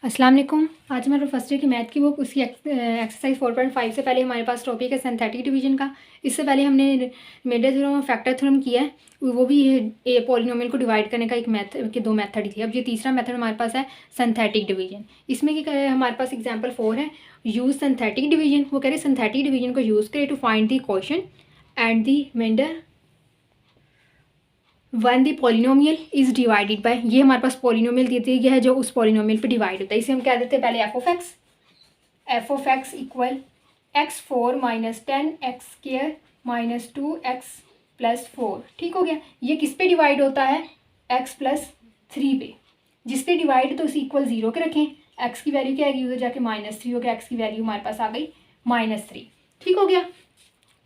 अस्सलाम वालेकुम। आज हमारे फर्स्ट ईयर की मैथ की बुक उसकी एक्सरसाइज 4.5 से पहले हमारे पास टॉपिक है सिंथेटिक डिवीजन का। इससे पहले हमने रिमाइंडर थ्योरम और फैक्टर थ्योरम किया है, वो भी ये पॉलिनोमियल को डिवाइड करने का एक मेथड के दो मेथड ही थे। अब ये तीसरा मेथड हमारे पास है सिंथेटिक डिवीजन। इसमें क्या हमारे पास एग्जाम्पल 4 है, यूज़ सिंथेटिक डिवीजन। वो कह रहे सिंथेटिक डिवीजन को यूज़ करें to find the question and the reminder one the polynomial is divided by, ये हमारे पास पॉलिनोमियल दी गया है जो उस पॉलिनोमियल पे डिवाइड होता है। इसे हम क्या देते हैं, पहले F of x equal x4 minus 10x² minus 2x+4। ठीक हो गया। ये किस पे डिवाइड होता है, x+3 पे। जिस पे डिवाइड तो उसे इक्वल 0 के रखें, x की वैल्यू क्या आएगी, उधर जाके -3 हो गया, x की वैल्यू हमारे पास आ गई -3। ठीक हो गया।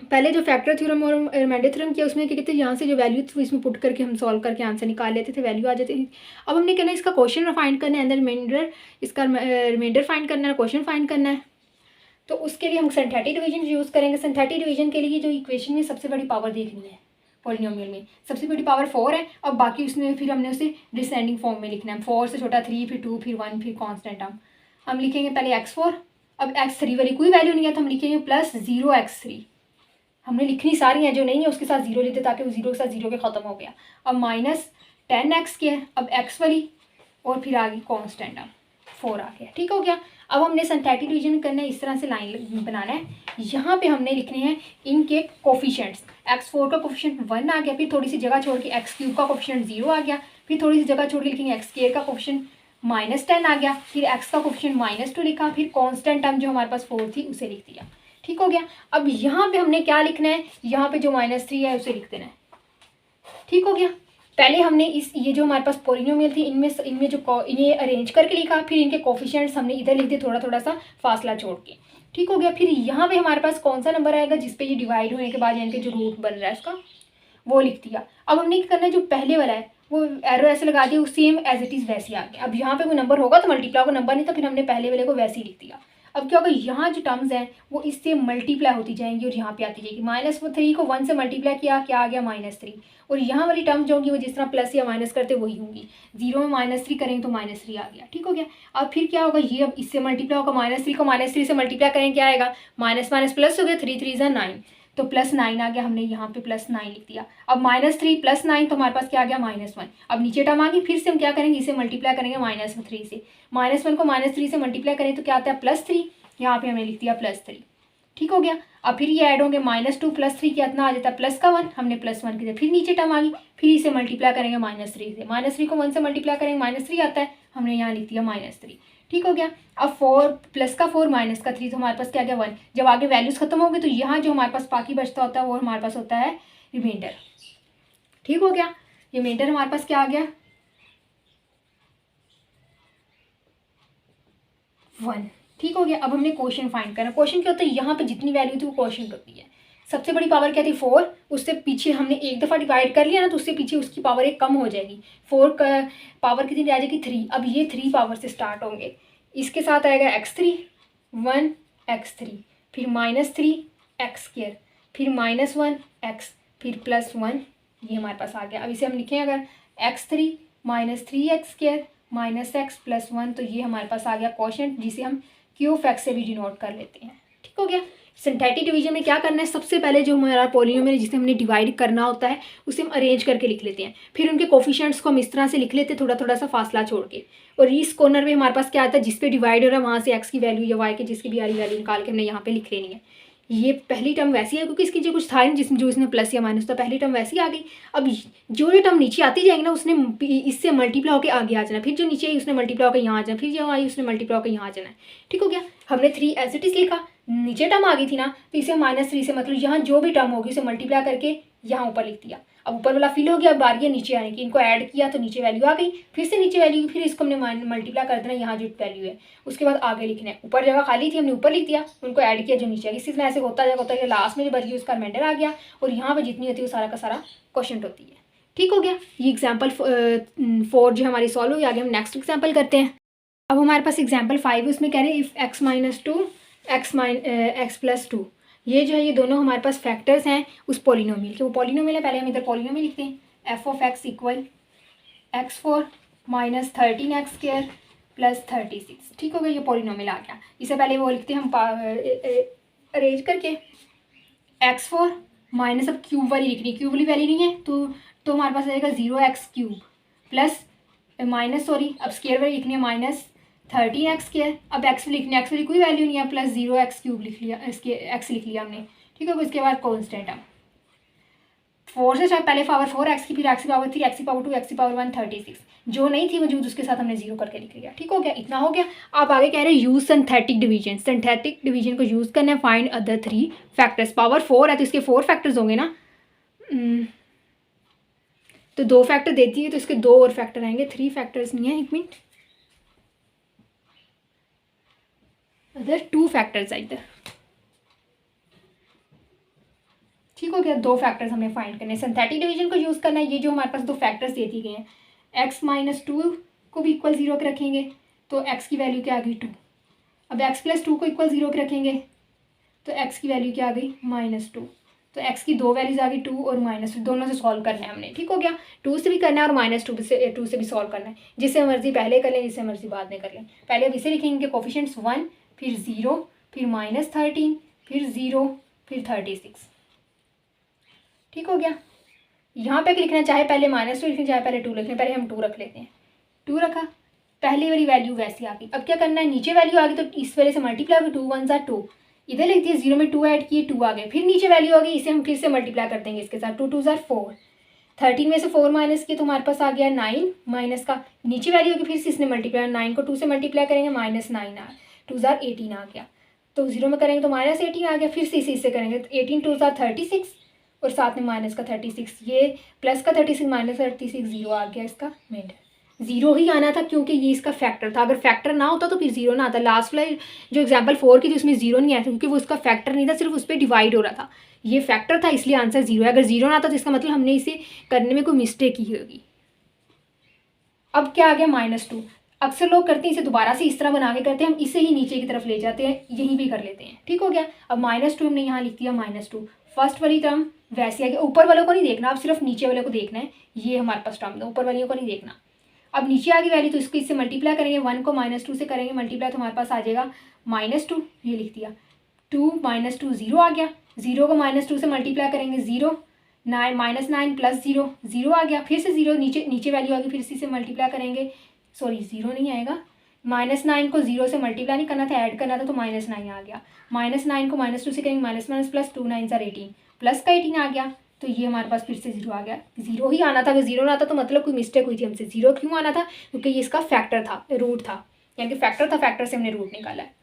पहले जो फैक्टर थ्योरम और रिमाइंडर थ्योरम किया उसमें क्या कहते हैं, यहाँ से जो वैल्यू थी इसमें पुट करके हम सॉल्व करके आंसर निकाल लेते थे, वैल्यू आ जाती थी। अब हमने कहना है इसका क्वेश्चन फाइंड करना है, एंड रिमाइंडर इसका रिमाइंडर फाइंड करना है, क्वेश्चन फाइंड करना है। तो उसके लिए हम सिंथेटिक डिवीजन यूज़ करेंगे। सिंथेटिक डिवीजन के लिए जो इक्वेशन में सबसे बड़ी पावर देखनी है, पॉलिनोमियल में सबसे बड़ी पावर 4 है। और बाकी उसमें फिर हमने उसे डिसेंडिंग फॉर्म में लिखना है, 4 से छोटा 3, फिर 2, फिर 1, फिर कॉन्स्टेंट हम लिखेंगे पहले x4। अब x3 वाली कोई वैल्यू नहीं है तो हम लिखेंगे +0x3। हमने लिखनी सारी हैं, जो नहीं है उसके साथ 0 लेते ताकि वो 0 के साथ 0 के ख़त्म हो गया। अब -10x², अब x वाली और फिर आगे कॉन्स्टेंट 4 आ गया। ठीक हो गया। अब हमने सिंथेटिक डिवीजन करना है, इस तरह से लाइन बनाना है। यहाँ पे हमने लिखने हैं इनके कोफिशिएंट्स। x4 का कोफिशिएंट 1 आ गया, फिर थोड़ी सी जगह छोड़ के x³ का कोफिशिएंट 0 आ गया, फिर थोड़ी सी जगह छोड़ के लिखेंगे x² का कोफिशिएंट -10 आ गया, फिर x का कोफिशिएंट -2 लिखा, फिर कॉन्स्टेंट टर्म जो हमारे पास 4 थी उसे लिख दिया। ठीक हो गया। अब यहाँ पे हमने क्या लिखना है, यहाँ पे जो -3 है उसे लिख देना है। ठीक हो गया। पहले हमने ये जो हमारे पास पॉलिनोमियल थी इनमें जो इन्हें अरेंज करके लिखा, फिर इनके कोफिशिएंट्स हमने इधर लिख दिए थोड़ा थोड़ा सा फासला छोड़ के। ठीक हो गया। फिर यहाँ पे हमारे पास कौन सा नंबर आएगा जिस पे ये डिवाइड होने के बाद यानी कि जो रूट बन रहा है इसका, वो लिख दिया। अब हमने क्या करना है, जो पहले वाला है वो एरो ऐसे लगा दिया, सेम एज इट इज़ वैसे आ गया। अब यहाँ पे कोई नंबर होगा तो मल्टीप्लाई होगा, नंबर नहीं तो फिर हमने पहले वाले को वैसे ही लिख दिया। अब क्या होगा, यहाँ जो टर्म्स हैं वो इससे मल्टीप्लाई होती जाएंगी और यहाँ पे आती जाएगी। -3 को 1 से मल्टीप्लाई किया, क्या आ गया -3। और यहाँ वाली टर्म्स जो होंगी वो जिस तरह प्लस या माइनस करते वही होंगी। 0 में -3 करेंगे तो -3 आ गया। ठीक हो गया। अब फिर क्या होगा, ये अब इससे मल्टीप्लाई होगा, -3 को -3 से मल्टीप्लाई करेंगे क्या आएगा, माइनस माइनस प्लस हो गया, 3 3 ज़ा 9 तो +9 आ गया। हमने यहाँ पे +9 लिख दिया। अब -3 + 9 तो हमारे पास क्या आ गया, -1। अब नीचे टर्म आ गई, फिर से हम क्या करेंगे, इसे मल्टीप्लाई करेंगे -3 से। -1 को -3 से मल्टीप्लाई करें तो क्या आता है, +3। यहाँ पे हमने लिख दिया +3। ठीक हो गया। अब फिर ये ऐड होंगे, -2 + 3 कितना आ जाता है, +1। हमने +1 किया, फिर नीचे टर्म आ गई, फिर इसे मल्टीप्लाई करेंगे -3 से। -3 को 1 से मल्टीप्लाई करेंगे -3 आता है, हमने यहाँ लिख दिया -3। ठीक हो गया। अब 4 +4 -3 तो हमारे पास क्या गया 1। जब आगे वैल्यूज खत्म हो गई तो यहाँ जो हमारे पास बाकी बचता होता है वो हमारे पास होता है रिमाइंडर। ठीक हो गया। रिमाइंडर हमारे पास क्या आ गया, 1। ठीक हो गया। अब हमने क्वेश्चन फाइंड करना। क्वेश्चन क्या होता है, यहाँ पे जितनी वैल्यू थी वो क्वेश्चन होती है। सबसे बड़ी पावर क्या थी, 4। उससे पीछे हमने एक दफ़ा डिवाइड कर लिया ना तो उससे पीछे उसकी पावर एक कम हो जाएगी। 4 का पावर कितनी आ जाएगी, 3। अब ये 3 पावर से स्टार्ट होंगे। इसके साथ आएगा x3 1 x3, फिर -3 x², फिर -1 x, फिर +1, ये हमारे पास आ गया। अब इसे हम लिखें अगर x3 -3x² -x +1, तो ये हमारे पास आ गया क्वोशंट, जिसे हम क्यूफैक्ट से भी डिनोट कर लेते हैं। ठीक हो गया। सिंथेटिक डिवीजन में क्या करना है, सबसे पहले जो हमारा पॉलिनोमियल है जिसे हमने डिवाइड करना होता है उसे हम अरेंज करके लिख लेते हैं। फिर उनके कोफिशिएंट्स को हम इस तरह से लिख लेते हैं, थोड़ा थोड़ा सा फासला छोड़ के। और इस कॉर्नर में हमारे पास क्या आता है, जिस पे डिवाइड हो रहा है वहाँ से एक्स की वैल्यू या वाई की जिसकी भी आ रही वैल्यू निकाल के हमने यहाँ पे लिख लेनी है। ये पहली टर्म वैसी है क्योंकि इसकी जो कुछ था नहीं जिसमें जो इसने प्लस या माइनस, तो पहली टर्म वैसी आ गई। अब जो टर्म नीचे आती जाएगी ना उसने इससे मल्टीप्लाई होकर आगे आ जाना, फिर जो नीचे आई उसने मल्टीप्लाई होकर यहाँ आ जाना, फिर जो आई उसने मल्टीप्लाई होकर यहाँ आ जाना है। ठीक हो गया। हमने 3 एज इट इज़ लिखा, नीचे टर्म आ गई थी ना तो इसे -3 से मतलब यहाँ जो भी टर्म होगी उसे मल्टीप्लाई करके यहाँ ऊपर लिख दिया। अब ऊपर वाला फिल हो गया, अब बारी है नीचे आने की। इनको ऐड किया तो नीचे वैल्यू आ गई, फिर से नीचे वैल्यू, फिर इसको हमने मल्टीप्लाई कर देना यहाँ जो वैल्यू है, उसके बाद आगे लिखना है। ऊपर जगह खाली थी हमने ऊपर लिख दिया, उनको ऐड किया जो नीचे। इसी तरह ऐसे होता है लास्ट में जो बच गई उसका रिमाइंडर आ गया और यहाँ पर जितनी होती है वो सारा का सारा क्वेश्चन होती है। ठीक हो गया। ये एग्जाम्पल 4 जो हमारी सॉल्व हुई। आगे हम नेक्स्ट एग्जाम्पल करते हैं। अब हमारे पास एग्जाम्पल 5 उसमें कह रहे हैं इफ़ x + 2, ये जो है ये दोनों हमारे पास फैक्टर्स हैं उस पॉलिनोमियल के। वो पॉलिनोमियल है, पहले हम इधर पॉलिनोमियल लिखते हैं। f of x equal x4 -13x² plus 36। ठीक हो गया, ये पॉलिनोमियल आ गया। इससे पहले वो लिखते हैं हम अरेंज करके x4 माइनस, अब क्यूब वाली लिखनी, क्यूब वाली वैल्यू नहीं है तो हमारे पास आएगा 0x³ प्लस माइनस, सॉरी अब स्केयर वाली लिखनी है -13x²। अब x लिखनी है, x वाली कोई वैल्यू नहीं है, प्लस 0x³ लिख लिया, इसके x लिख लिया हमने। ठीक है, उसके बाद कॉन्स्टेंट है 4 से पहले पावर 4x की, फिर x की पावर 3, x की पावर 2, x की पावर 1, 36 जो नहीं थी मौजूद उसके साथ हमने 0 करके लिख लिया। ठीक हो गया, इतना हो गया। आप आगे कह रहे हैं use synthetic division. Synthetic division को यूज़ करना है, फाइंड अदर 3 फैक्टर्स। पावर 4 है तो इसके 4 फैक्टर्स होंगे ना, तो 2 फैक्टर देती है तो इसके 2 और फैक्टर आएंगे, 3 फैक्टर्स नहीं है, 1 मिनट, अदर 2 फैक्टर्स है इधर। ठीक हो गया, 2 फैक्टर्स हमें फाइंड करने हैं। सिंथेटिक डिवीजन को यूज़ करना है। ये जो हमारे पास 2 फैक्टर्स दे दिए गए हैं, x-2 को भी इक्वल 0 के रखेंगे तो x की वैल्यू क्या आ गई 2। अब x+2 को इक्वल 0 के रखेंगे तो x की वैल्यू क्या आ गई -2। तो x की 2 वैल्यूज आ गई 2 और -2, दोनों से सॉल्व करना है हमने। ठीक हो गया, 2 से भी करना है और -2 से भी सॉल्व करना है। जिससे मर्जी पहले कर लें, जिससे मर्जी बाद में कर लें। पहले अब इसे लिखेंगे कोफिशिएंट्स 1, फिर 0, फिर -13, फिर 0, फिर 36। ठीक हो गया, यहाँ पे लिखना चाहे पहले -2 लिखना चाहे पहले 2 लिखना, पहले हम 2 रख लेते हैं। 2 रखा, पहली वाली वैल्यू वैसी आ गई। अब क्या करना है, नीचे वैल्यू आ गई तो इस वजह से मल्टीप्लाई होगी, 2 1 2, इधर लिख दिए 0 में 2 ऐड किए 2 आ गए, फिर नीचे वैल्यू आ गई, इसे हम फिर से मल्टीप्लाई कर देंगे इसके साथ, 2 2 4, 13 में से 4 माइनस किए तो हमारे पास आ गया 9, माइनस का नीचे वैल्यू होगी, फिर से इसने मल्टीप्लाई, 9 को 2 से मल्टीप्लाई करेंगे -9 आ 2 18 आ गया, तो 0 में करेंगे तो -18 आ गया, फिर से इसे इससे करेंगे तो 18 2 36 और साथ में माइनस का 36, ये प्लस का 36 माइनस 36 0 आ गया इसका मिड। 0 ही आना था क्योंकि ये इसका फैक्टर था, अगर फैक्टर ना होता तो फिर 0 ना आता। लास्ट वाला जो एग्जांपल 4 की थी उसमें 0 नहीं आया था क्योंकि वो उसका फैक्टर नहीं था, सिर्फ उस पर डिवाइड हो रहा था। ये फैक्टर था इसलिए आंसर 0 है। अगर 0 ना आता तो इसका मतलब हमने इसे करने में कोई मिस्टेक की होगी। अब क्या आ गया -2। अक्सर लोग करते हैं इसे दोबारा से इस तरह बना के करते हैं, हम इसे ही नीचे की तरफ ले जाते हैं, यहीं भी कर लेते हैं। ठीक हो गया, अब -2 हमने यहाँ लिख दिया -2, फर्स्ट वाली टर्म वैसे आ गया। ऊपर वालों को नहीं देखना, आप सिर्फ नीचे वाले को देखना है, ये हमारे पास टर्म है, ऊपर वालों को नहीं देखना। अब नीचे आ गई वैल्यू तो इसको इससे मल्टीप्लाई करेंगे, 1 को -2 से करेंगे मल्टीप्लाई तो हमारे पास आ जाएगा -2, ये लिख दिया, 2 -2 0 आ गया, 0 को -2 से मल्टीप्लाई करेंगे 0, 9 -9 प्लस 0 0 आ गया, फिर से 0 नीचे वैल्यू आ गई, फिर से इसे मल्टीप्लाई करेंगे, सॉरी 0 नहीं आएगा, -9 को 0 से मल्टीप्लाई नहीं करना था, ऐड करना था तो -9 आ गया, -9 को -2 से करेंगे माइनस प्लस 2 9 18 प्लस का 18 आ गया, तो ये हमारे पास फिर से 0 आ गया। 0 ही आना था, अगर 0 ना आता तो मतलब कोई मिस्टेक हुई थी हमसे। 0 क्यों आना था, क्योंकि ये इसका फैक्टर था, रूट था, यानी कि फैक्टर था, फैक्टर से हमने रूट निकाला है।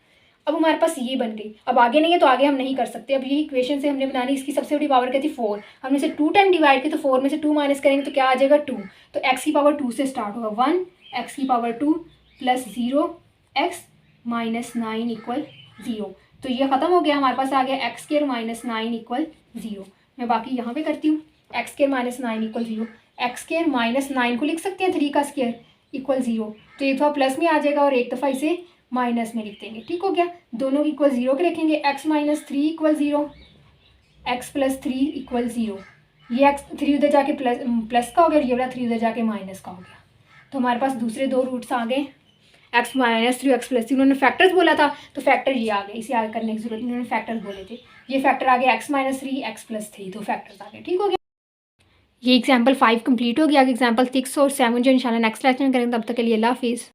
अब हमारे पास ये बन गई। अब आगे नहीं है तो आगे हम नहीं कर सकते। अब ये इक्वेशन से हमने बनानी, इसकी सबसे बड़ी पावर क्या थी 4, हमने इसे 2 टाइम डिवाइड की तो 4 में से 2 माइनस करेंगे तो क्या आ जाएगा 2, तो x की पावर 2 से स्टार्ट होगा 1 x की पावर 2 प्लस 0 x -9 इक्वल 0, तो ये ख़त्म हो गया, हमारे पास आ गया x² -9 इक्वल 0। मैं बाकी यहाँ पे करती हूँ, x² -9 इक्वल 0, x² -9 को लिख सकते हैं 3 का स्क्वायर इक्वल 0, तो एक दफ़ा प्लस में आ जाएगा और एक दफ़ा इसे माइनस में लिख देंगे। ठीक हो गया, दोनों इक्वल 0 के रखेंगे, x -3 इक्वल 0, x + 3 इक्वल 0, ये x 3 उधर जाके प्लस का हो गया और ये वाला 3 उधर जाके माइनस का हो गया, तो हमारे पास दूसरे 2 रूट्स आ गए, x -3 x + 3, उन्होंने फैक्टर्स बोला था तो फैक्टर ये आ गए, इसे आगे करने की जरूरत नहीं, उन्होंने फैक्टर्स बोले थे, ये फैक्टर आ गया x -3 x + 3, 2 फैक्टर्स आ गए। ठीक हो गया, ये एग्जाम्पल 5 कंप्लीट हो गया। आगे एग्जाम्पल 6 और 7 जो इंशाल्लाह नेक्स्ट लेक्चर में करेंगे, तब तक के लिए अल्लाह हाफिज़।